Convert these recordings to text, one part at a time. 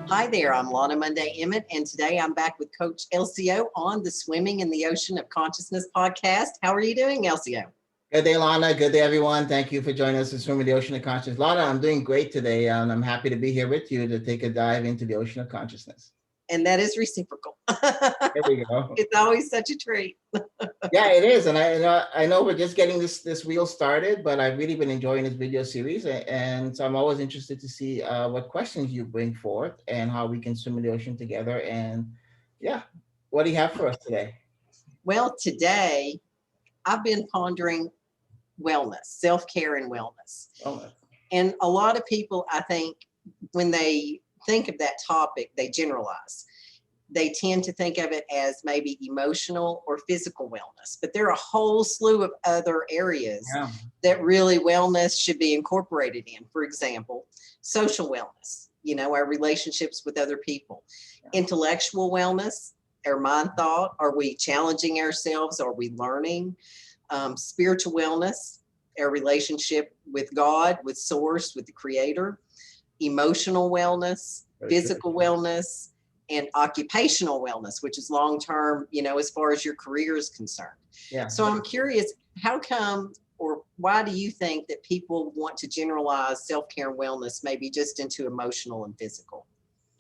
Hi there, I'm Lana Monday Emmett, and today I'm back with Coach LCO on the Swimming in the Ocean of Consciousness podcast. How are you doing, LCO? Good day, Lana. Good day, everyone. Thank you for joining us in Swimming the Ocean of Consciousness. Lana, I'm doing great today, and I'm happy to be here with you to take a dive into the ocean of consciousness. And that is reciprocal. There we go. It's always such a treat. Yeah, it is, and I know we're just getting this wheel started, but I've really been enjoying this video series, and so I'm always interested to see what questions you bring forth and how we can swim in the ocean together. And yeah, what do you have for us today? Well, today I've been pondering wellness, self-care and wellness. Oh, And a lot of people, I think, when they think of that topic, they generalize. They tend to think of it as maybe emotional or physical wellness, but there are a whole slew of other areas yeah. that really wellness should be incorporated in. For example, social wellness, our relationships with other people, intellectual wellness, our mind thought, are we challenging ourselves? Are we learning? Spiritual wellness, our relationship with God, with source, with the creator, emotional wellness, physical wellness, and occupational wellness, which is long-term, as far as your career is concerned. Yeah. So I'm curious, how come or why do you think that people want to generalize self-care and wellness maybe just into emotional and physical?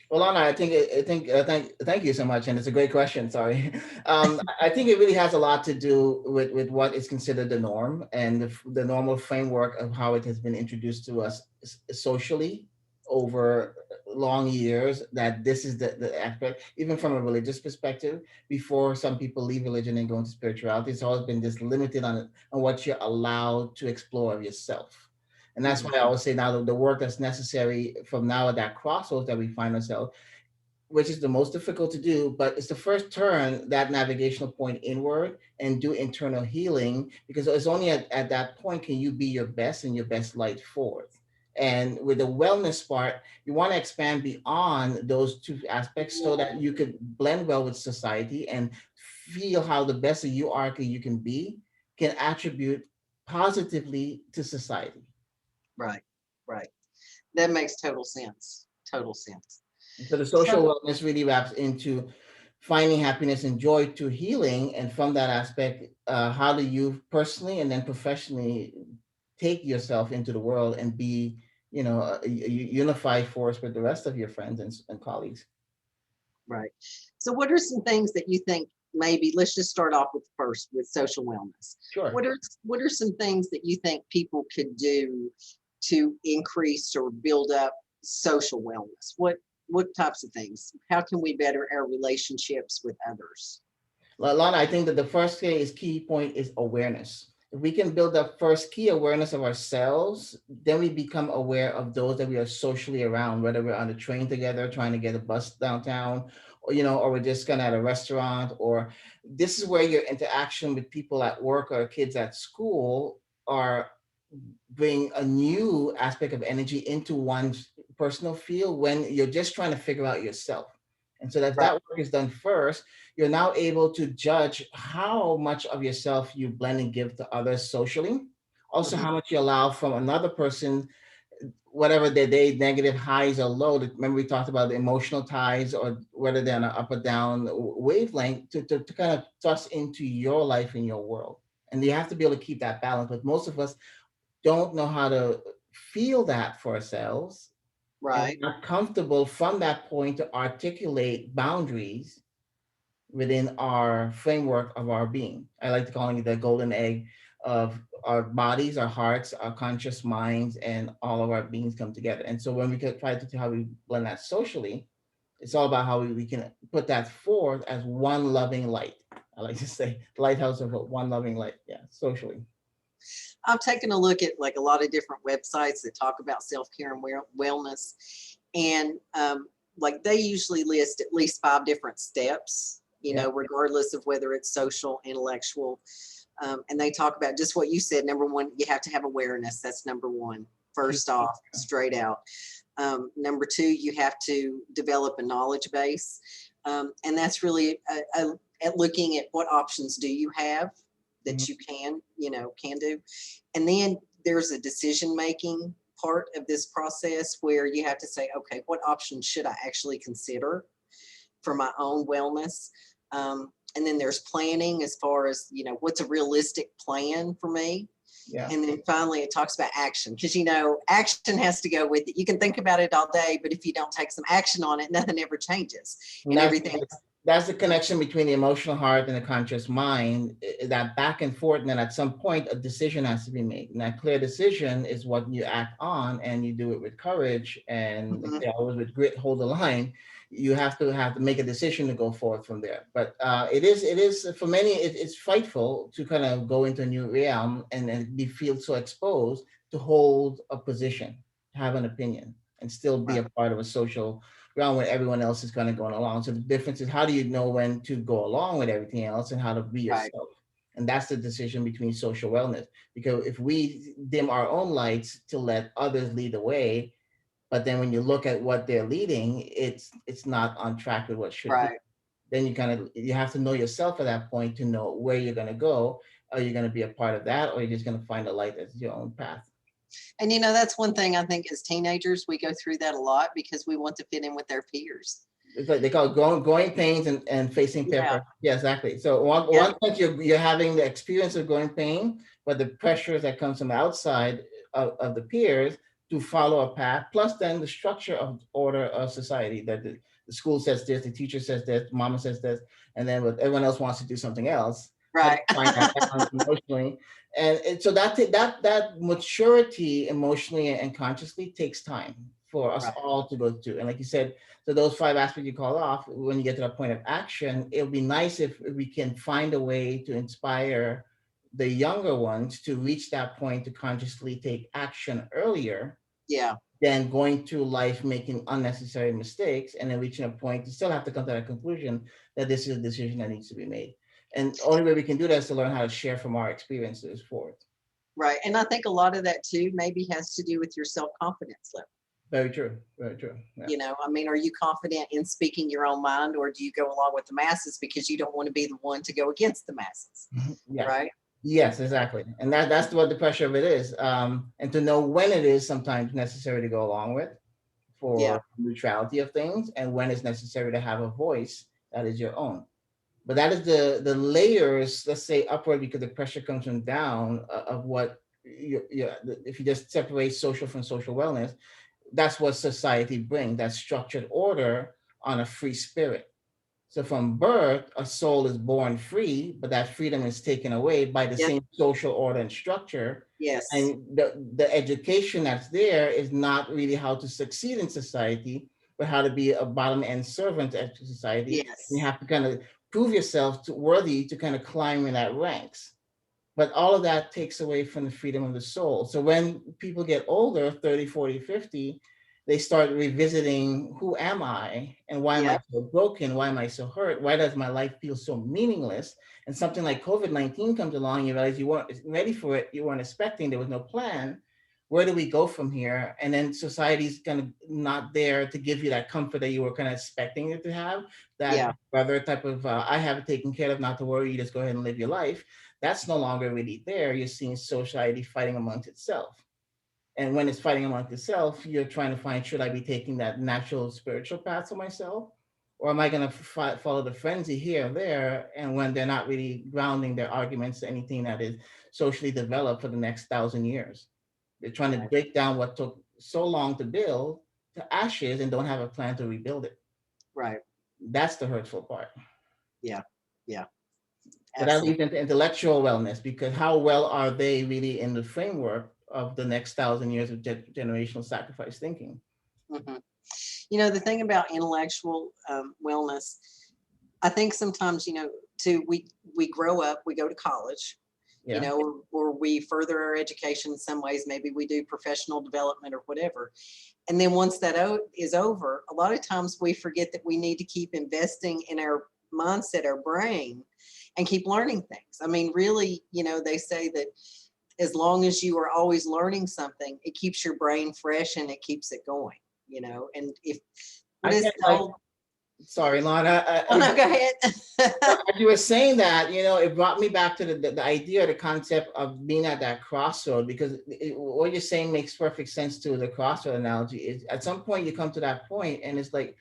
Well, Anna, thank you so much, and it's a great question. Sorry, I think it really has a lot to do with what is considered the norm and the normal framework of how it has been introduced to us socially over long years. That this is the aspect, even from a religious perspective. Before some people leave religion and go into spirituality, it's always been just limited on what you're allowed to explore of yourself. And that's why I always say now the work that's necessary from now at that crossroads that we find ourselves, which is the most difficult to do, but it's the first turn that navigational point inward and do internal healing, because it's only at that point can you be your best and your best light forward. And with the wellness part, you want to expand beyond those two aspects so that you could blend well with society and feel how the best of you are you can be, can attribute positively to society. Right, right. That makes total sense. Total sense. So the social So, wellness really wraps into finding happiness and joy to healing. And from that aspect, how do you personally and then professionally take yourself into the world and be, a unified force with the rest of your friends and colleagues? right. So what are some things that you think maybe, let's just start off with first with social wellness. Sure. What are some things that you think people could do to increase or build up social wellness? What types of things? How can we better our relationships with others? Lana, I think that the first key point is awareness. If we can build up first key awareness of ourselves, then we become aware of those that we are socially around, whether we're on the train together, trying to get a bus downtown, or we're just kind of at a restaurant, or this is where your interaction with people at work or kids at school are bring a new aspect of energy into one's personal field when you're just trying to figure out yourself. And so that Right. work is done first, you're now able to judge how much of yourself you blend and give to others socially. Also, Mhm. how much you allow from another person, whatever their day negative highs or low. Remember, we talked about the emotional ties or whether they're on an up or down wavelength to kind of thrust into your life and your world. And you have to be able to keep that balance. But most of us don't know how to feel that for ourselves, and Right. we're not comfortable from that point to articulate boundaries within our framework of our being. I like to call it the golden egg of our bodies, our hearts, our conscious minds, and all of our beings come together. And so when we can try to how we blend that socially, it's all about how we can put that forth as one loving light. I like to say lighthouse of one loving light. Yeah, socially. I've taken a look at like a lot of different websites that talk about self-care and wellness. And like they usually list at least 5 different steps, Yeah. regardless of whether it's social, intellectual. And they talk about just what you said. Number one, you have to have awareness. That's number one, first off, straight out. Number two, you have to develop a knowledge base. And that's really at looking at what options do you have Mhm. that you can do. And then there's a decision making part of this process where you have to say, okay, what options should I actually consider for my own wellness? And then there's planning as far as, what's a realistic plan for me. Yeah. And then finally, it talks about action because, action has to go with it. You can think about it all day, but if you don't take some action on it, nothing ever changes. And everything. That's the connection between the emotional heart and the conscious mind, that back and forth. And then at some point, a decision has to be made. And that clear decision is what you act on, and you do it with courage and always with grit, hold the line. You have to make a decision to go forward from there. But it is for many, it's frightful to kind of go into a new realm and feel so exposed to hold a position, have an opinion, and still be a part of a social realm where everyone else is kind of going along. So the difference is, how do you know when to go along with everything else and how to be yourself? And that's the decision between social wellness. Because if we dim our own lights to let others lead the way, but then when you look at what they're leading, it's not on track with what should be. Then you have to know yourself at that point to know where you're going to go. Are you going to be a part of that, or are you just going to find a light as your own path? And that's one thing I think as teenagers, we go through that a lot because we want to fit in with their peers. It's like they call it growing pains and facing peer pressure. Yeah, exactly. So one thing you're having the experience of growing pain, but the pressures that comes from outside of the peers to follow a path, plus then the structure of order of society, that the school says this, the teacher says this, mama says this, and then everyone else wants to do something else. Right. Find that balance emotionally. And so that maturity emotionally and consciously takes time for us all to go through. And like you said, so those 5 aspects you call off, when you get to the point of action, it'll be nice if we can find a way to inspire the younger ones to reach that point to consciously take action earlier. Yeah. Than going through life making unnecessary mistakes and then reaching a point to still have to come to that conclusion that this is a decision that needs to be made. And the only way we can do that is to learn how to share from our experiences forward. Right. And I think a lot of that too maybe has to do with your self-confidence level. Very true. Very true. Yeah. Are you confident in speaking your own mind, or do you go along with the masses because you don't want to be the one to go against the masses? Yeah. Right. Yes, exactly. And that's what the pressure of it is. And to know when it is sometimes necessary to go along with for neutrality of things, and when it's necessary to have a voice that is your own. But that is the layers, let's say upward, because the pressure comes from down of what if you just separate social from social wellness, that's what society brings, that structured order on a free spirit. So from birth, a soul is born free, but that freedom is taken away by the same social order and structure. Yes. And the education that's there is not really how to succeed in society, but how to be a bottom end servant to society. Yes. And you have to kind of prove yourself worthy to kind of climb in that ranks. But all of that takes away from the freedom of the soul. So when people get older, 30, 40, 50, they start revisiting, who am I and why am I so broken? Why am I so hurt? Why does my life feel so meaningless? And something like COVID-19 comes along, you realize you weren't ready for it, you weren't expecting, there was no plan. Where do we go from here? And then society's kind of not there to give you that comfort that you were kind of expecting it to have, that other type of, I have it taken care of, not to worry, you just go ahead and live your life. That's no longer really there. You're seeing society fighting amongst itself. And when it's fighting amongst itself, you're trying to find, should I be taking that natural spiritual path for myself? Or am I going to follow the frenzy here or there? And when they're not really grounding their arguments to anything that is socially developed for the next 1,000 years. They're trying to break down what took so long to build to ashes and don't have a plan to rebuild it. Right. That's the hurtful part. Yeah. Yeah. But that leads into intellectual wellness, because how well are they really in the framework of the next 1,000 years of generational sacrifice thinking? Mm-hmm. The thing about intellectual wellness, I think sometimes, we grow up, we go to college, or we further our education in some ways. Maybe we do professional development or whatever. And then once that is over, a lot of times we forget that we need to keep investing in our mindset, our brain, and keep learning things. Really, they say that as long as you are always learning something, it keeps your brain fresh and it keeps it going, and if Sorry, Lana. Oh no, go ahead. As you were saying that, it brought me back to the idea, the concept of being at that crossroad, because what you're saying makes perfect sense to the crossroad analogy. Is at some point you come to that point, and it's like,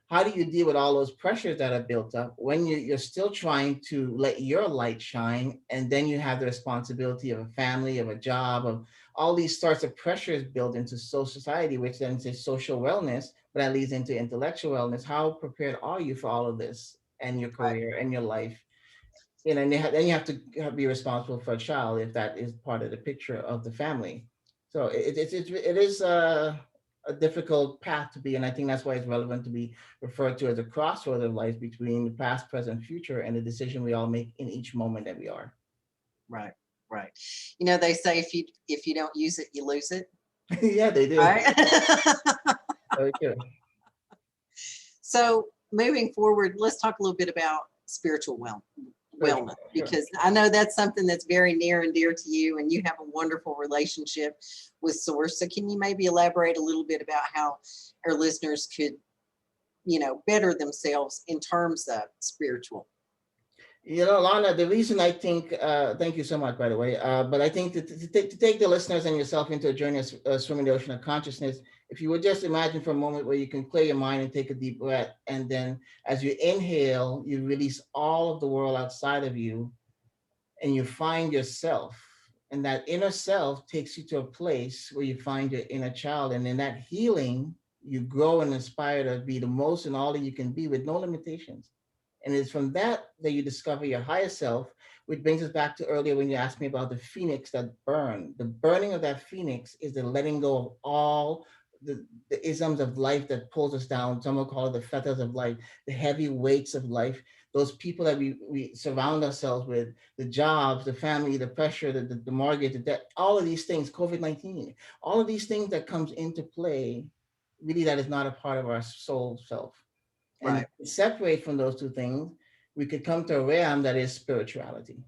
how do you deal with all those pressures that are built up when you're still trying to let your light shine, and then you have the responsibility of a family, of a job, of all these sorts of pressures built into society, which then says social wellness, but that leads into intellectual wellness. How prepared are you for all of this? And your Right. career and your life, and then you have to be responsible for a child if that is part of the picture of the family. So it is a difficult path to be, and I think that's why it's relevant to be referred to as a crossroad of life between the past, present, future, and the decision we all make in each moment that we are. Right. Right. You know, they say if you don't use it, you lose it. Yeah, they do. Right. Very true. So moving forward, let's talk a little bit about spiritual Sure, wellness, sure. because I know that's something that's very near and dear to you, and you have a wonderful relationship with Source. So can you maybe elaborate a little bit about how our listeners could, better themselves in terms of spiritual? Lana, the reason I think, thank you so much, by the way, but I think to take the listeners and yourself into a journey of swimming the ocean of consciousness, if you would just imagine for a moment where you can clear your mind and take a deep breath, and then as you inhale, you release all of the world outside of you, and you find yourself. And that inner self takes you to a place where you find your inner child. And in that healing, you grow and inspire to be the most and all that you can be with no limitations. And it's from that that you discover your higher self, which brings us back to earlier when you asked me about the phoenix that burned. The burning of that phoenix is the letting go of all the isms of life that pulls us down. Some will call it the fetters of life, the heavy weights of life, those people that we surround ourselves with, the jobs, the family, the pressure, the mortgage, the debt, all of these things, COVID-19, all of these things that comes into play, really that is not a part of our soul self. And Right. if we separate from those two things, we could come to a realm that is spirituality.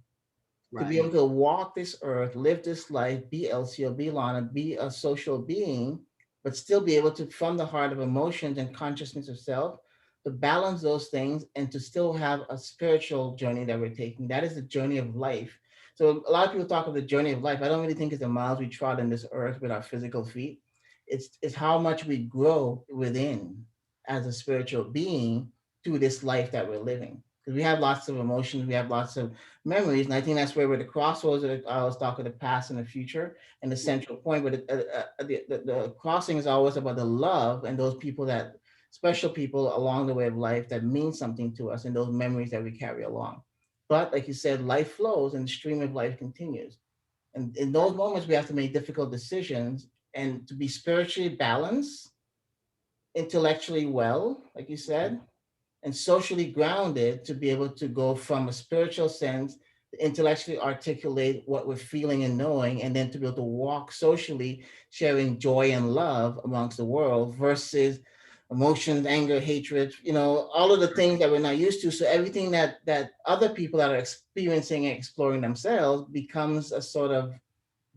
To be Right. able to walk this earth, live this life, be LCO, be Lana, be a social being, but still be able to, from the heart of emotions and consciousness of self, to balance those things and to still have a spiritual journey that we're taking. That is the journey of life. So a lot of people talk of the journey of life. I don't really think it's the miles we trod on this earth with our physical feet. It's how much we grow within as a spiritual being through this life that we're living. Because we have lots of emotions, we have lots of memories, and I think that's where the crossroads that I was talking, the past and the future, and the central point. But the crossing is always about the love and those people, that special people along the way of life that mean something to us, and those memories that we carry along. But like you said, life flows and the stream of life continues. And in those moments, we have to make difficult decisions, and to be spiritually balanced, intellectually well, like you said, and socially grounded, to be able to go from a spiritual sense to intellectually articulate what we're feeling and knowing, and then to be able to walk socially, sharing joy and love amongst the world versus emotions, anger, hatred, all of the things that we're not used to. So everything that other people that are experiencing and exploring themselves becomes a sort of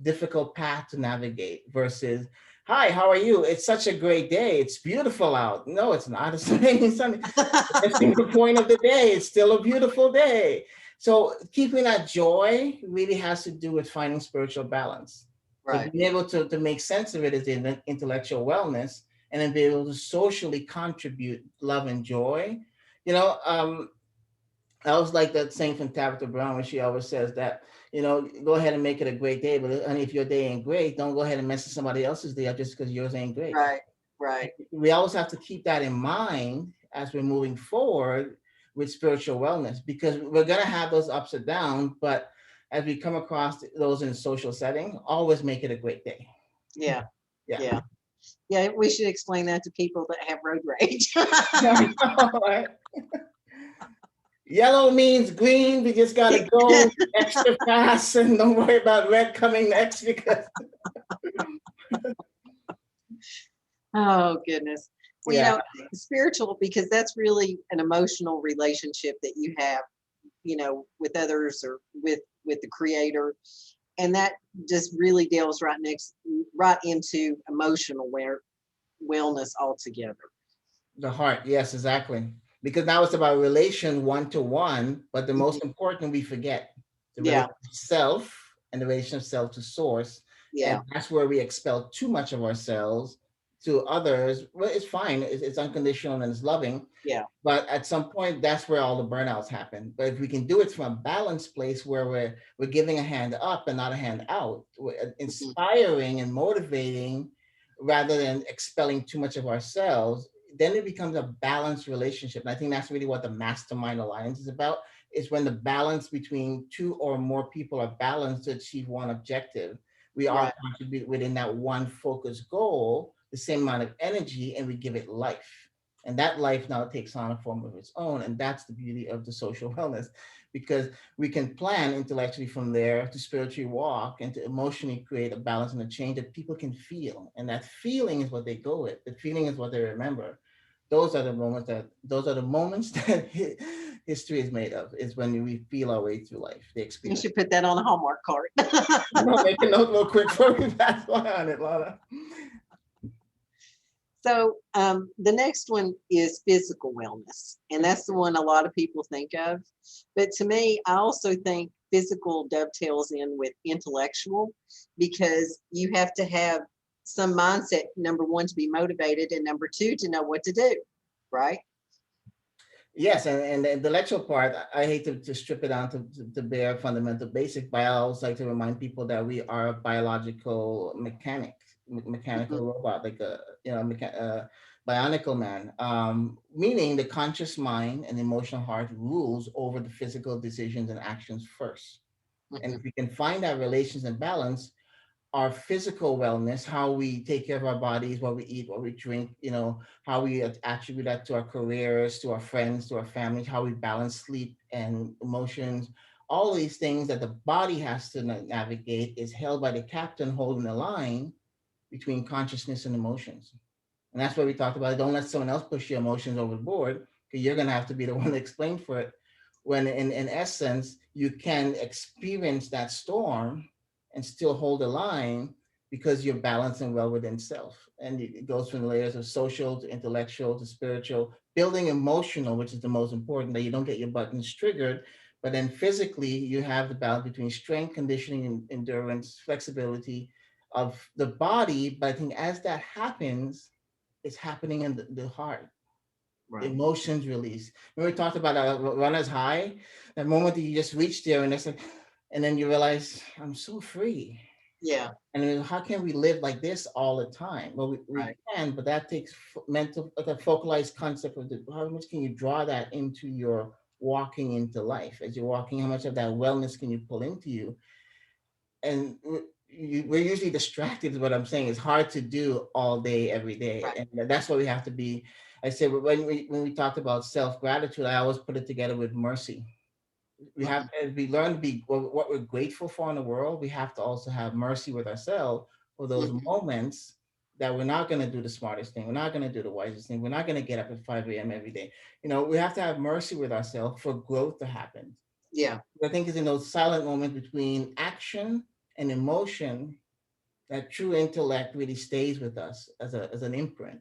difficult path to navigate versus, hi, how are you? It's such a great day. It's beautiful out. No, it's not. It's raining Sunday. That's the point of the day. It's still a beautiful day. So keeping that joy really has to do with finding spiritual balance. So Right. being able to make sense of it is the intellectual wellness, and then be able to socially contribute love and joy. I always like that saying from Tabitha Brown when she always says that, go ahead and make it a great day, but honey, if your day ain't great, don't go ahead and mess with somebody else's day up just because yours ain't great. Right. Right. We always have to keep that in mind as we're moving forward with spiritual wellness, because we're going to have those ups and downs, but as we come across those in a social setting, always make it a great day. Yeah. Yeah. Yeah. Yeah. We should explain that to people that have road rage. All right. Yellow means green. We just got to go extra fast and don't worry about red coming next, because Oh, goodness. Well, yeah, spiritual, because that's really an emotional relationship that you have, with others, or with the creator. And that just really delves right into emotional wellness altogether. the heart. Yes, exactly. because now it's about relation one to one, but the Mhm. most important we forget the relation Yeah, of self and the relation of self to source. And yeah, that's where we expel too much of ourselves to others. Well, it's fine, it's unconditional and it's loving, yeah, but at some point that's where all the burnouts happen. But if we can do it from a balanced place where we're giving a hand up and not a hand out, we're mhm. inspiring and motivating rather than expelling too much of ourselves, then it becomes a balanced relationship. And I think that's really what the mastermind alliance is about, is when the balance between two or more people are balanced to achieve one objective. We all Right. contribute within that one focused goal the same amount of energy, and we give it life, and that life now takes on a form of its own. And that's the beauty of the social wellness, because we can plan intellectually from there to spiritually walk and to emotionally create a balance and a change that people can feel. And that feeling is what they go with. The feeling is what they remember. Those are the moments that history is made of, is when we feel our way through life, the You experience. should put that on a Hallmark card. No, make a note real quick for me. That's why on it, Lana. So the next one is physical wellness, and that's the one a lot of people think of. But to me, I also think physical dovetails in with intellectual, because you have to have some mindset, number one, to be motivated, and number two, to know what to do, right? Yes, and the intellectual part, I hate to strip it down to bare fundamental basic, but I always like to remind people that we are a biological mechanic, mechanical Mhm. robot, like a bionicle man, meaning the conscious mind and emotional heart rules over the physical decisions and actions first. And Mhm. if we can find that relations and balance, our physical wellness, how we take care of our bodies, what we eat, what we drink, how we attribute that to our careers, to our friends, to our families, how we balance sleep and emotions, all these things that the body has to navigate is held by the captain holding the line between consciousness and emotions. And that's why we talked about it. Don't let someone else push your emotions overboard, because you're going to have to be the one to explain for it. When in essence, you can experience that storm and still hold the line because you're balancing well within self. And it goes from the layers of social to intellectual to spiritual, building emotional, which is the most important, that you don't get your buttons triggered. But then physically, you have the balance between strength, conditioning, and endurance, flexibility of the body. But I think as that happens, it's happening in the heart. The Right. emotions release. When we talked about runner's high, that moment that you just reach there and it's like, and then you realize I'm so free. Yeah. And then how can we live like this all the time? Well, we Right. can, but that takes mental, like a focalized concept of how much can you draw that into your walking into life? As you're walking, how much of that wellness can you pull into you? And we're usually distracted is what I'm saying. It's hard to do all day every day, Right. and that's why we have to be. I said when we talked about self gratitude, I always put it together with mercy. We have, Mhm. as we learn to be what we're grateful for in the world, we have to also have mercy with ourselves for those Mhm. moments that we're not going to do the smartest thing, we're not going to do the wisest thing, we're not going to get up at 5 a.m. every day. We have to have mercy with ourselves for growth to happen. Yeah. I think it's in those silent moments between action and emotion that true intellect really stays with us as an imprint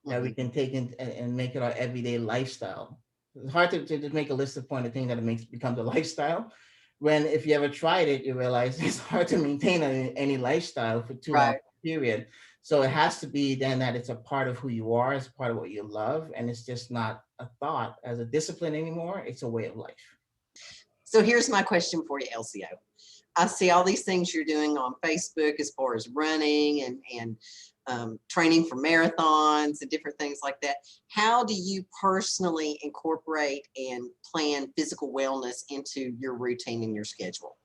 that we Mhm. can take in and make it our everyday lifestyle. It's hard to just make a list of point of things that it makes becomes a lifestyle. When if you ever tried it, you realize it's hard to maintain any lifestyle for too long Right. period. So it has to be then that it's a part of who you are, it's part of what you love, and it's just not a thought as a discipline anymore. It's a way of life. So here's my question for you, LCO. I see all these things you're doing on Facebook as far as running and training for marathons and different things like that. How do you personally incorporate and plan physical wellness into your routine and your schedule?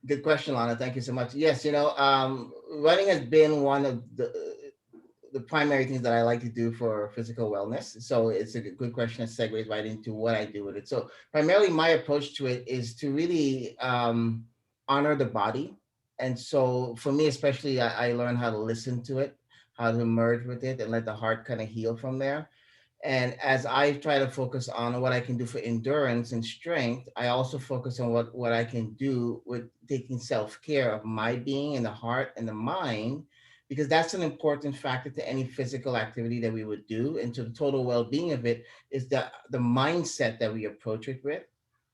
Good question, Lana. Thank you so much. Yes, running has been one of the primary things that I like to do for physical wellness. So it's a good question that segues right into what I do with it. So primarily, my approach to it is to really honor the body. And so for me, especially, I learned how to listen to it, how to merge with it, and let the heart kind of heal from there. And as I try to focus on what I can do for endurance and strength, I also focus on what I can do with taking self care of my being and the heart and the mind, because that's an important factor to any physical activity that we would do, and to the total well-being of it is the mindset that we approach it with,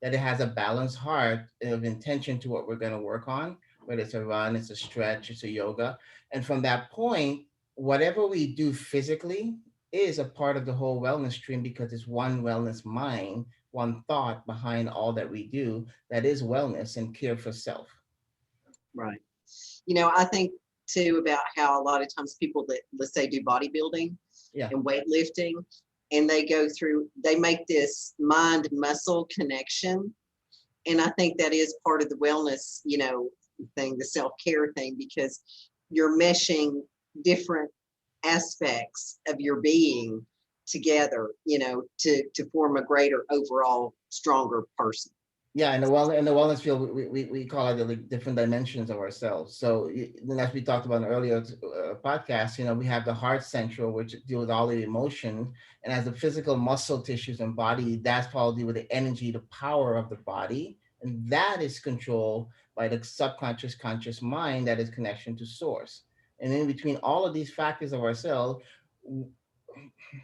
that it has a balanced heart of intention to what we're going to work on, whether it's a run, it's a stretch, it's a yoga. And from that point, whatever we do physically is a part of the whole wellness stream, because it's one wellness mind, one thought behind all that we do, that is wellness and care for self. Right. I think too about how a lot of times people that, let's say, do bodybuilding Yeah. and weightlifting, and they make this mind muscle connection. And I think that is part of the wellness, thing, the self-care thing, because you're meshing different aspects of your being together, to form a greater overall stronger person. Yeah, in the wellness field, we call it the different dimensions of ourselves. So, then as we talked about in an earlier podcast, we have the heart central, which deals with all the emotion, and as the physical muscle tissues and body, that's probably with the energy, the power of the body, and that is controlled by the subconscious, conscious mind, that is connection to source. And in between all of these factors of ourselves,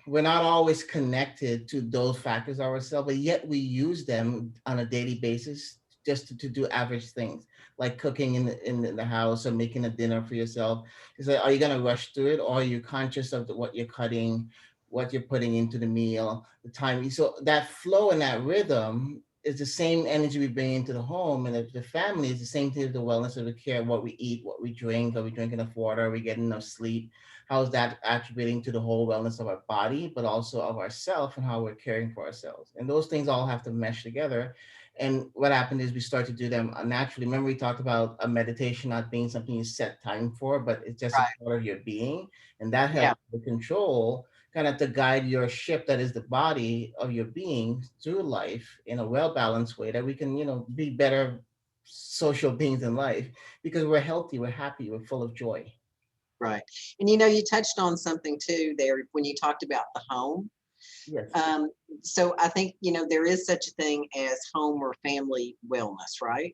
we're not always connected to those factors ourselves, but yet we use them on a daily basis just to do average things, like cooking in the house or making a dinner for yourself. Is that, are you going to rush through it, or are you conscious of what you're cutting, what you're putting into the meal, the time? So that flow and that rhythm is the same energy we bring into the home, and the family is the same thing with the wellness of the care, what we eat, what we drink, are we drinking enough water, are we getting enough sleep, how is that attributing to the whole wellness of our body, but also of ourself, and how we're caring for ourselves. And those things all have to mesh together. And what happened is we start to do them naturally. Remember, we talked about a meditation not being something you set time for, but it's just a Right. part of your being. And that Yeah. helps to control, kind of to guide your ship, that is the body of your being, through life in a well-balanced way, that we can, be better social beings in life, because we're healthy, we're happy, we're full of joy. Right. And you touched on something too there when you talked about the home. Yes. Um, so I think, there is such a thing as home or family wellness, right?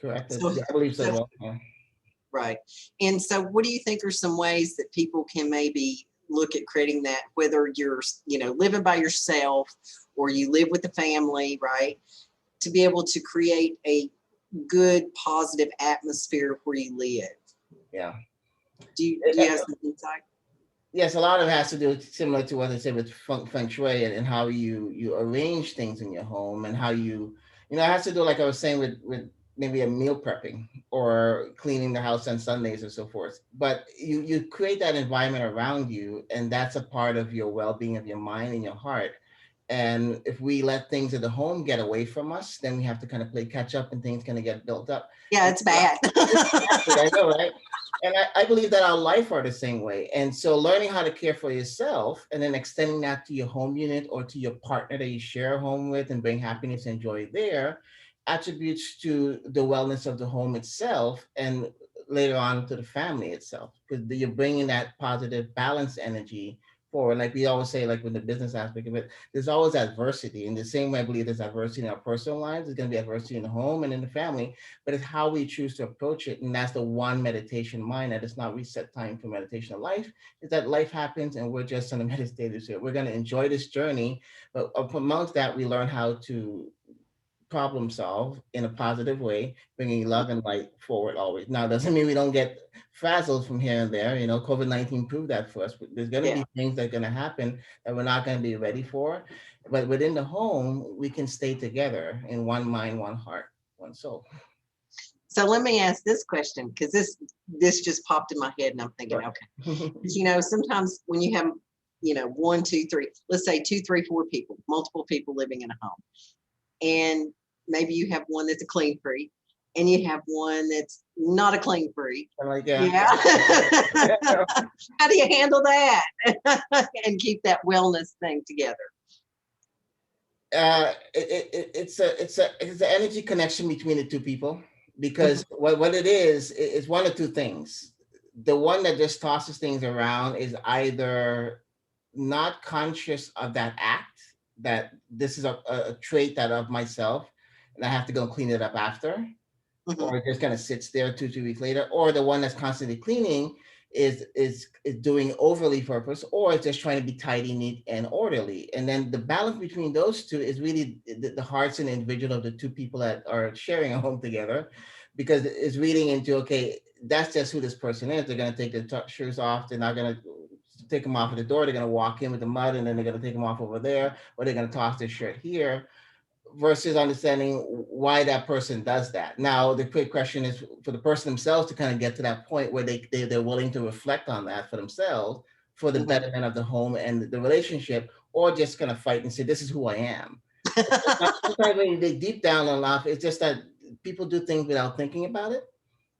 Correct. So, Yeah, I believe so as so well. Yeah. right. And so what do you think are some ways that people can maybe look at creating that, whether you're, living by yourself or you live with the family, right? To be able to create a good, positive atmosphere where you live. Yeah. Do you have some insight? Yes, a lot of it has to do similar to what I said with feng shui, and how you arrange things in your home, and how it has to do, like I was saying, with maybe a meal prepping or cleaning the house on Sundays or so forth. But you create that environment around you, and that's a part of your well-being of your mind and your heart. And if we let things at the home get away from us, then we have to kind of play catch up, and things kind of get built up. Yeah, it's bad. Exactly, I know, right? And I believe that our life are the same way. And so learning how to care for yourself, and then extending that to your home unit or to your partner that you share a home with, and bring happiness and joy there, attributes to the wellness of the home itself, and later on to the family itself, because you're bringing that positive balanced energy forward. Like we always say, like with the business aspect of it, there's always adversity. In the same way, I believe there's adversity in our personal lives, there's going to be adversity in the home and in the family, but it's how we choose to approach it. And that's the one meditation mind, that it's not reset time for meditation of life, is that life happens and we're just on a meditative here. We're going to enjoy this journey, but amongst that, we learn how to problem solve in a positive way, bringing love and light forward always. Now, doesn't mean we don't get frazzled from here and there. COVID-19 proved that for us. There's going to Yeah. be things that are going to happen that we're not going to be ready for. But within the home, we can stay together in one mind, one heart, one soul. So let me ask this question, because this just popped in my head, and I'm thinking, Sure. okay, 'cause, sometimes when you have, one, two, three, let's say two, three, four people, multiple people living in a home, and maybe you have one that's a clean freak, and you have one that's not a clean freak. I'm like, Yeah. How do you handle that and keep that wellness thing together? It's an energy connection between the two people, because what it is one of two things. The one that just tosses things around is either not conscious of that act, that this is a trait that of myself, and I have to go clean it up after, Hmm. or it just kind of sits there 2 3 weeks later, or the one that's constantly cleaning is doing overly purpose, or it's just trying to be tidy, neat, and orderly. And then the balance between those two is really the hearts and individual of the two people that are sharing a home together, because it's reading into, okay, that's just who this person is. They're going to take their shoes off. They're not going to take them off at the door. They're going to walk in with the mud, and then they're going to take them off over there, or they're going to toss their shirt here, versus understanding why that person does that. Now, the quick question is for the person themselves to kind of get to that point where they're willing to reflect on that for themselves, for the Hmm. betterment of the home and the relationship, or just kind of fight and say, this is who I am. It's not, sometimes when they deep down and laugh, it's just that people do things without thinking about it.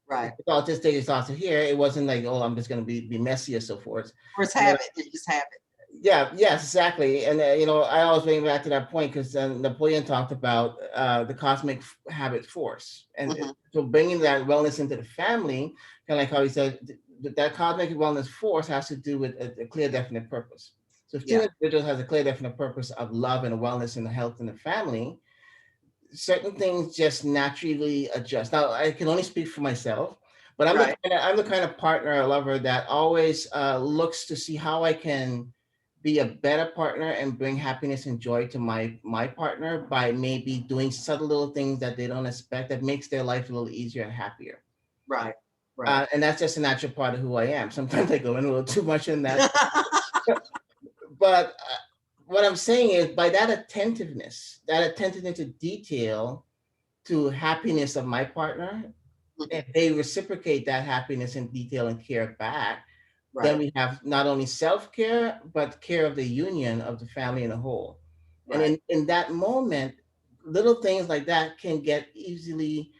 Right. It's all just take this off to here. It wasn't like, oh, I'm just going to be messy or so forth. Or it's And then habit. It's just habit. yeah, yes, exactly. And I always bring back to that point because Napoleon talked about the cosmic habit force, and Hmm. so bringing that wellness into the family, kind of like how he said, that cosmic wellness force has to do with a clear, definite purpose. So if two Yeah. individuals has a clear, definite purpose of love and wellness and the health in the family, certain things just naturally adjust. Now, I can only speak for myself, but Right. I'm the kind of partner or lover that always looks to see how I can be a better partner and bring happiness and joy to my partner by maybe doing subtle little things that they don't expect that makes their life a little easier and happier. Right. Right. And that's just a natural part of who I am. Sometimes I go in a little too much in that, but what I'm saying is by that attentiveness to detail, to happiness of my partner, Mhm. if they reciprocate that happiness and detail and care back, then Right. we have not only self-care, but care of the union of the family in a whole. And Right. in that moment, little things like that can get easily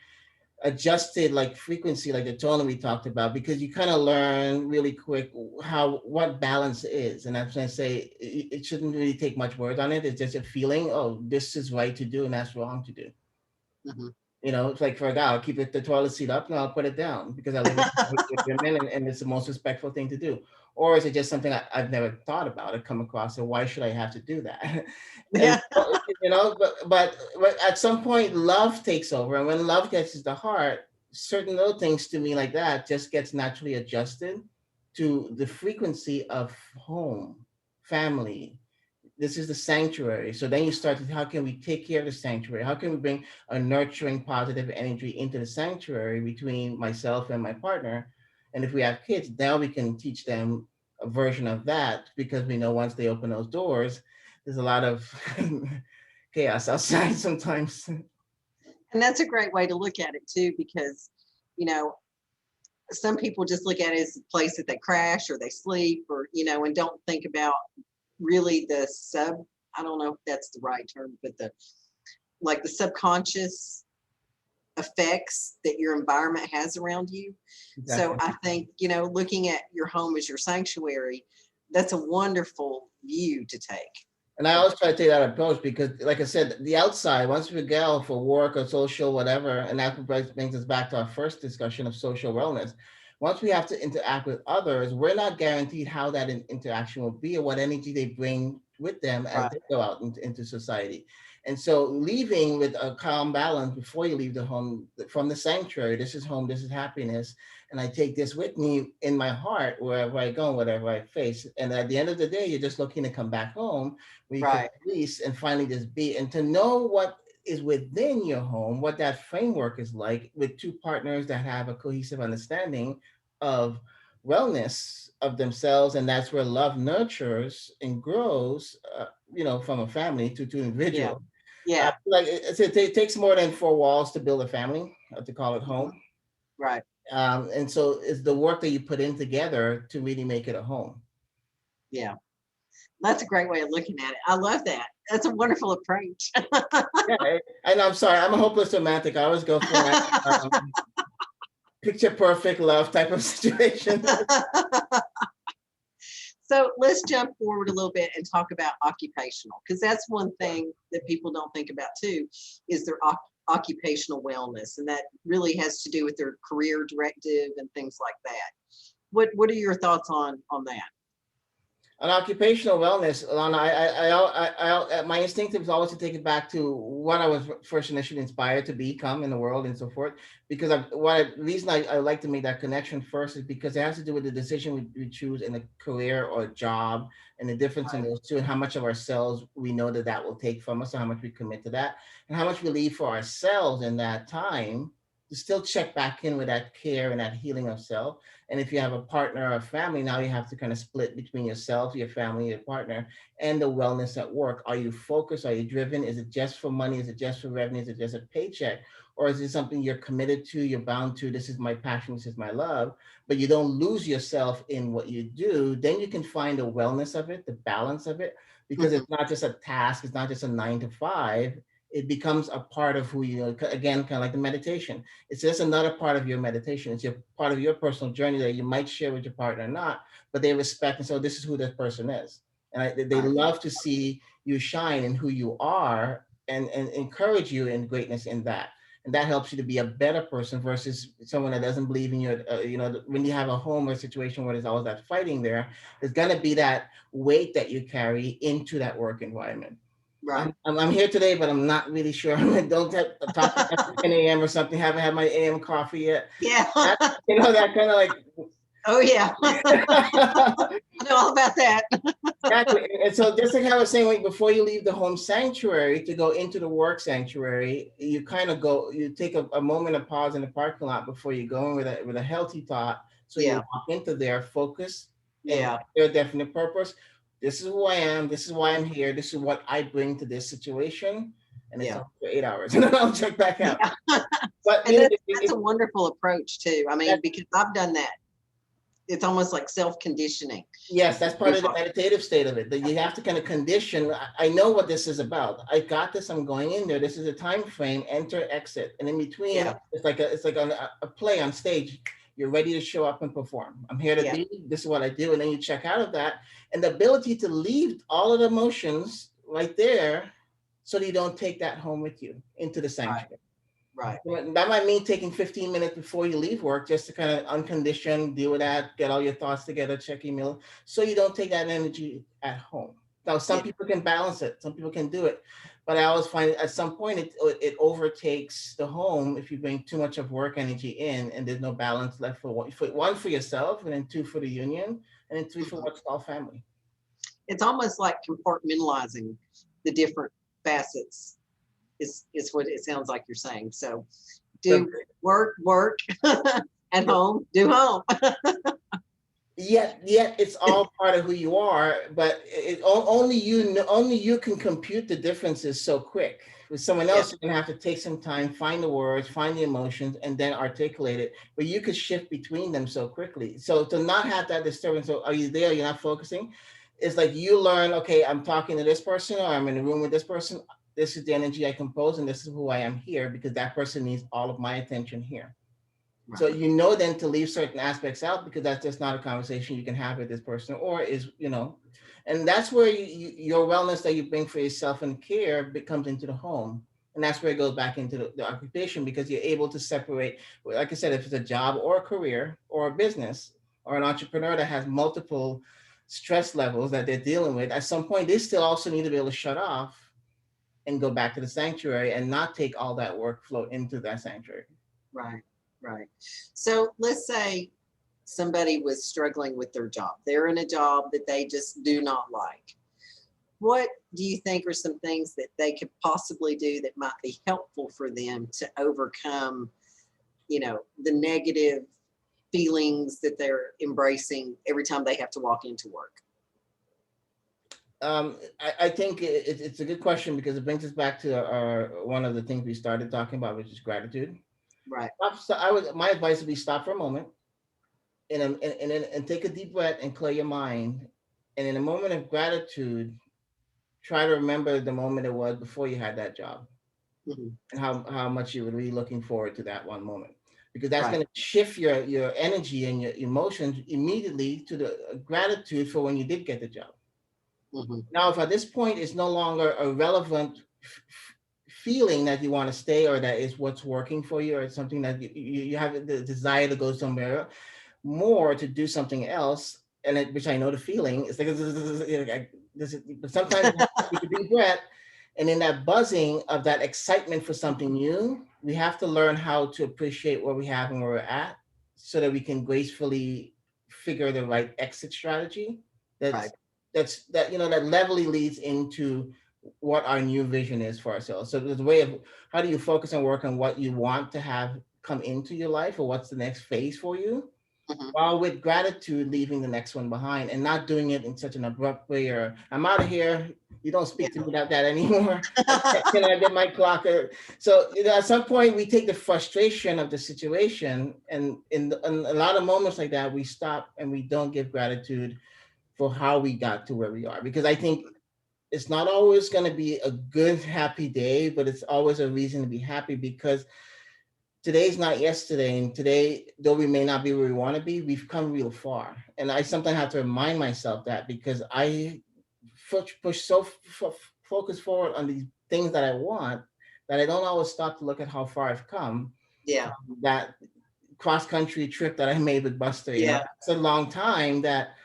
adjusted, like frequency, like the tone that we talked about, because you kind of learn really quick what balance is. And that's when I say it shouldn't really take much words on it. It's just a feeling, oh, this is right to do and that's wrong to do. Mhm. It's like for a guy, I'll keep the toilet seat up and I'll put it down because I live with women, and it's the most respectful thing to do. Or is it just something I've never thought about or come across? So why should I have to do that? And Yeah. so, but at some point, love takes over, and when love gets to the heart, certain little things to me like that just gets naturally adjusted to the frequency of home, family. This is the sanctuary. So then you start to, how can we take care of the sanctuary? How can we bring a nurturing positive energy into the sanctuary between myself and my partner? And if we have kids, now we can teach them a version of that, because we know once they open those doors, there's a lot of chaos outside sometimes. And that's a great way to look at it too, because, you know, some people just look at it as a place that they crash or they sleep or, and don't think about really I don't know if that's the right term, but the subconscious effects that your environment has around you. So Exactly. I think, looking at your home as your sanctuary, that's a wonderful view to take And I of always try to take that approach because, like I said, the outside, once we go for work or social, whatever, and that brings us back to our first discussion of social wellness. Once we have to interact with others, we're not guaranteed how that interaction will be or what energy they bring with them as right, they go out into society. And so, leaving with a calm balance before you leave the home from the sanctuary, this is home, this is happiness, and I take this with me in my heart wherever I go, whatever I face. And at the end of the day, you're just looking to come back home where you can right, release and finally just be, and to know what is within your home, what that framework is like with two partners that have a cohesive understanding of wellness of themselves. And that's where love nurtures and grows, from a family to an yeah, individual. yeah, Like it takes more than four walls to build a family, to call it mhm, home. right, And so it's the work that you put in together to really make it a home. yeah. That's a great way of looking at it. I love that. That's a wonderful approach. Yeah, and I'm sorry, I'm a hopeless romantic. I always go for that picture perfect love type of situation. So let's jump forward a little bit and talk about occupational, because that's one thing that people don't think about too, is their occupational wellness, and that really has to do with their career directive and things like that. What are your thoughts on that? On occupational wellness, Alana, my instinct is always to take it back to what I was first initially inspired to become in the world and so forth. Because the reason I like to make that connection first is because it has to do with the decision we choose in a career or a job, and the difference in Right. those two, and how much of ourselves we know that will take from us, and how much we commit to that, and how much we leave for ourselves in that time to still check back in with that care and that healing of self. And if you have a partner or a family, now you have to kind of split between yourself, your family, your partner, and the wellness at work. Are you focused? Are you driven? Is it just for money? Is it just for revenue? Is it just a paycheck? Or is it something you're committed to? You're bound to? This is my passion. This is my love. But you don't lose yourself in what you do. Then you can find the wellness of it, the balance of it, because Mhm. it's not just a task. It's not just a 9 to 5. It becomes a part of who you are. Again, kind of like the meditation, it's just another part of your meditation. It's your part of your personal journey that you might share with your partner or not, but they respect, and so this is who this person is. And they Right. love to see you shine in who you are, and encourage you in greatness in that. And that helps you to be a better person versus someone that doesn't believe in you. When you have a home or situation where there's always that fighting there, there's going to be that weight that you carry into that work environment. Right. I'm here today, but I'm not really sure. I don't have talk after 10 a.m. or something. Haven't had my AM coffee yet. Yeah. That, that kind of like Oh yeah. I know all about that. exactly. And so just like I was saying, like before you leave the home sanctuary to go into the work sanctuary, you kind of you take a moment of pause in the parking lot before you go in with a healthy thought. So you Yeah. walk into there, focus, and Yeah. your definite purpose. This is who I am. This is why I'm here. This is what I bring to this situation. And it's Yeah. up for 8 hours, and then I'll check back out. Yeah. But And that's a wonderful approach too. I mean, that, because I've done that. It's almost like self-conditioning. yes, that's part of the Yeah. meditative state of it. That you have to kind of condition. I know what this is about. I got this. I'm going in there. This is a time frame. Enter, exit, and in between, Yeah. it's like a play on stage. You're ready to show up and perform. I'm here to Yeah. be. This is what I do, and then you check out of that, and the ability to leave all of the emotions right there, so that you don't take that home with you into the Right. sanctuary. Right. That might mean taking 15 minutes before you leave work just to kind of uncondition, deal with that, get all your thoughts together, check email, so you don't take that energy at home. Now, some Yeah. people can balance it, some people can do it, but I always find at some point it overtakes the home if you bring too much of work energy in, and there's no balance left for one for yourself, and then two for the union, and then three for Mhm. what's called family. It's almost like compartmentalizing the different facets is what it sounds like you're saying. So So do work at home, do home. yet it's all part of who you are, but only you can compute the differences so quick. With someone Yeah. else, you're gonna have to take some time, find the words, find the emotions, and then articulate it. But you could shift between them so quickly. So to not have that disturbance, so are you there? You're not focusing. It's like you learn, okay, I'm talking to this person, or I'm in a room with this person. This is the energy I compose, and this is who I am here, because that person needs all of my attention here. Right. So you know then to leave certain aspects out, because that's just not a conversation you can have with this person, or and that's where your wellness that you bring for yourself and care becomes into the home. And that's where it goes back into the occupation, because you're able to separate, like I said, if it's a job or a career or a business or an entrepreneur that has multiple stress levels that they're dealing with, at some point, they still also need to be able to shut off and go back to the sanctuary and not take all that workflow into that sanctuary. Right. Right. So let's say somebody was struggling with their job. They're in a job that they just do not like. What do you think are some things that they could possibly do that might be helpful for them to overcome, the negative feelings that they're embracing every time they have to walk into work? I think it's a good question, because it brings us back to our one of the things we started talking about, which is gratitude. Right. My advice would be stop for a moment, and take a deep breath and clear your mind. And in a moment of gratitude, try to remember the moment it was before you had that job, Mhm. and how much you were really looking forward to that one moment, because that's Right. going to shift your energy and your emotions immediately to the gratitude for when you did get the job. Mhm. Now, if at this point it's no longer a relevant feeling that you want to stay, or that is what's working for you, or it's something that you have the desire to go somewhere more to do something else, and which I know the feeling. It's like, but sometimes you have to take a deep breath, and in that buzzing of that excitement for something new, we have to learn how to appreciate where we have and where we're at, so that we can gracefully figure the right exit strategy. Right. That's that levelly leads into what our new vision is for ourselves. So there's a way of how do you focus and work on what you want to have come into your life, or what's the next phase for you, Mhm. while with gratitude leaving the next one behind, and not doing it in such an abrupt way, or I'm out of here, you don't Yeah. speak to me like that anymore. Can I get my clock? So at some point we take the frustration of the situation, and in a lot of moments like that, we stop and we don't give gratitude for how we got to where we are, because I think it's not always going to be a good happy day, but it's always a reason to be happy, because today's not yesterday, and today, though we may not be where we want to be, we've come real far. And I sometimes have to remind myself that, because I push so focus forward on these things that I want, that I don't always stop to look at how far I've come. Yeah. That cross country trip that I made with Buster, Yeah. it's a long time that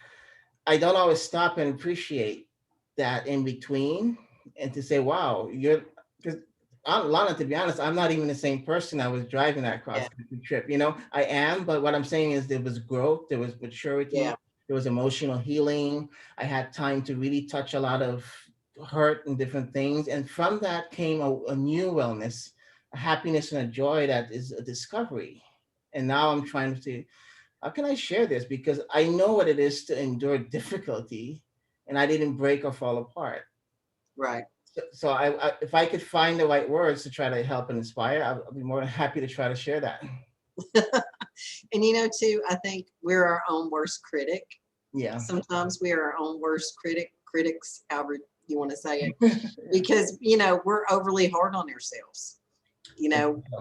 I don't always stop and appreciate that in between, and to say, wow, you're, because Lana, to be honest, I'm not even the same person I was driving that Yeah. cross country trip. I am, but what I'm saying is there was growth, there was maturity, Yeah. there was emotional healing. I had time to really touch a lot of hurt and different things. And from that came a new wellness, a happiness and a joy that is a discovery. And now I'm trying to say, how can I share this? Because I know what it is to endure difficulty, and I didn't break or fall apart. Right. So if I could find the right words to try to help and inspire, I'll be more than happy to try to share that. And too, I think we're our own worst critic. Yeah. Sometimes we are our own worst critics, however you want to say it, because we're overly hard on ourselves.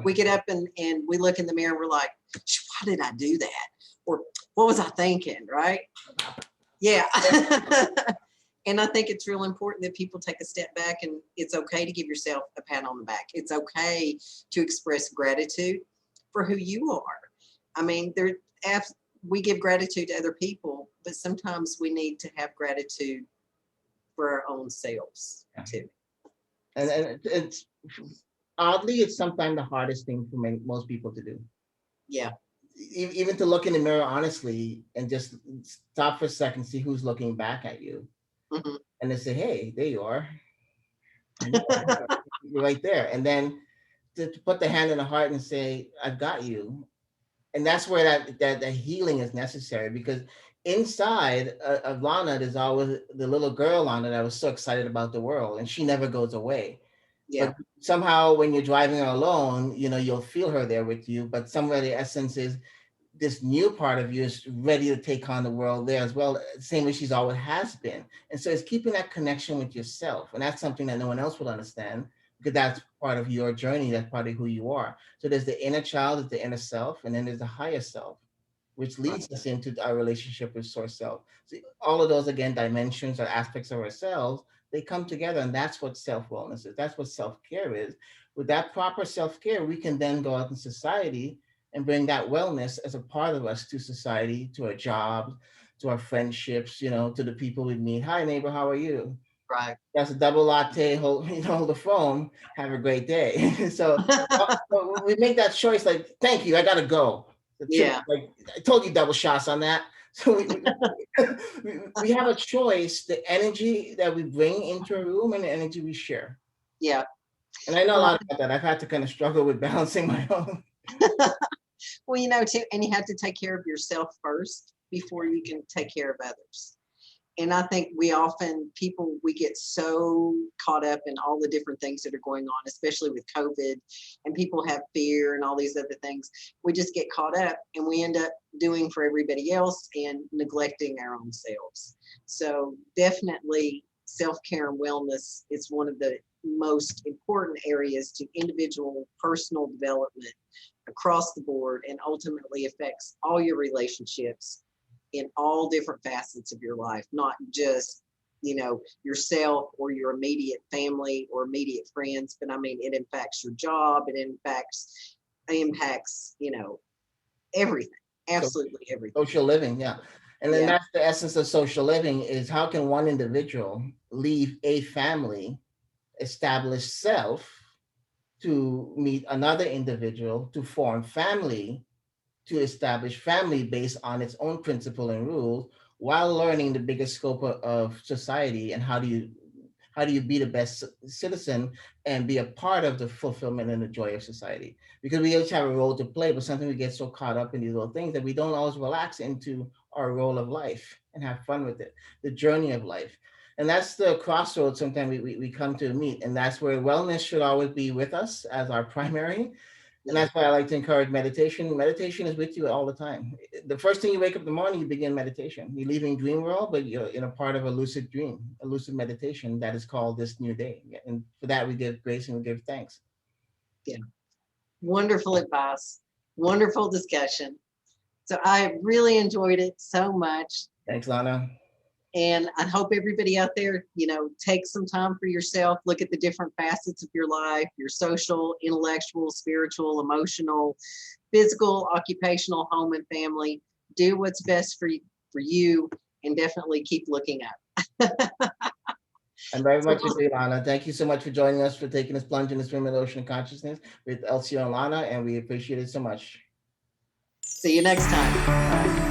We get up and we look in the mirror and we're like, why did I do that? Or what was I thinking? Right? Yeah. And I think it's real important that people take a step back, and it's okay to give yourself a pat on the back. It's okay to express gratitude for who you are. I mean, we give gratitude to other people, but sometimes we need to have gratitude for our own selves Yeah. too. And it's oddly, it's sometimes the hardest thing for most people to do. Yeah. Even to look in the mirror honestly and just stop for a second, see who's looking back at you, Mhm. and then say, "Hey, there you are. I know, you're right there." And then to put the hand in the heart and say, "I've got you." And that's where that healing is necessary, because inside of Lana, there's always the little girl Lana that was so excited about the world, and she never goes away. Yeah. But somehow when you're driving alone, you'll feel her there with you, but somewhere the essence is this new part of you is ready to take on the world there as well, same as she's always has been. And so it's keeping that connection with yourself. And that's something that no one else will understand, because that's part of your journey. That's part of who you are. So there's the inner child, there's the inner self, and then there's the higher self, which Right. leads us into our relationship with source self. So all of those, again, dimensions or aspects of ourselves, they come together. And that's what self-wellness is. That's what self-care is. With that proper self-care, we can then go out in society and bring that wellness as a part of us to society, to our jobs, to our friendships, to the people we meet. Hi, neighbor, how are you? Right. That's a double latte, hold the phone, have a great day. So we make that choice, like, thank you, I gotta go. The trip, Yeah. like, I told you double shots on that. So we have a choice, the energy that we bring into a room and the energy we share. Yeah. And I know a Well, lot about that. I've had to kind of struggle with balancing my own. well, too, and you have to take care of yourself first before you can take care of others. And I think we get so caught up in all the different things that are going on, especially with COVID, and people have fear and all these other things. We just get caught up and we end up doing for everybody else and neglecting our own selves. So definitely self-care and wellness is one of the most important areas to individual personal development across the board, and ultimately affects all your relationships in all different facets of your life, not just yourself or your immediate family or immediate friends, but I mean it impacts your job, it impacts everything, So absolutely everything. social living, yeah. And then Yeah. that's the essence of social living is how can one individual leave a family, establish self to meet another individual, to form family, to establish family based on its own principle and rules while learning the bigger scope of society and how do you be the best citizen and be a part of the fulfillment and the joy of society, because we each have a role to play, but sometimes we get so caught up in these little things that we don't always relax into our role of life and have fun with it, the journey of life. And that's the crossroads sometimes we come to meet, and that's where wellness should always be with us as our primary. And Yeah. that's why I like to encourage meditation. Meditation is with you all the time. The first thing you wake up in the morning, you begin meditation. You're leaving dream world, but you're in a part of a lucid dream, a lucid meditation that is called this new day. And for that, we give grace and we give thanks. Yeah. Wonderful advice. Wonderful discussion. So I really enjoyed it so much. Thanks, Lana. And I hope everybody out there, take some time for yourself, look at the different facets of your life, your social, intellectual, spiritual, emotional, physical, occupational, home and family. Do what's best for you, and definitely keep looking up. I'm very So much agree, Lana. Thank you so much for joining us, for taking this plunge in the swim of ocean of consciousness with Elsie and Lana, and we appreciate it so much. see you next time. Bye.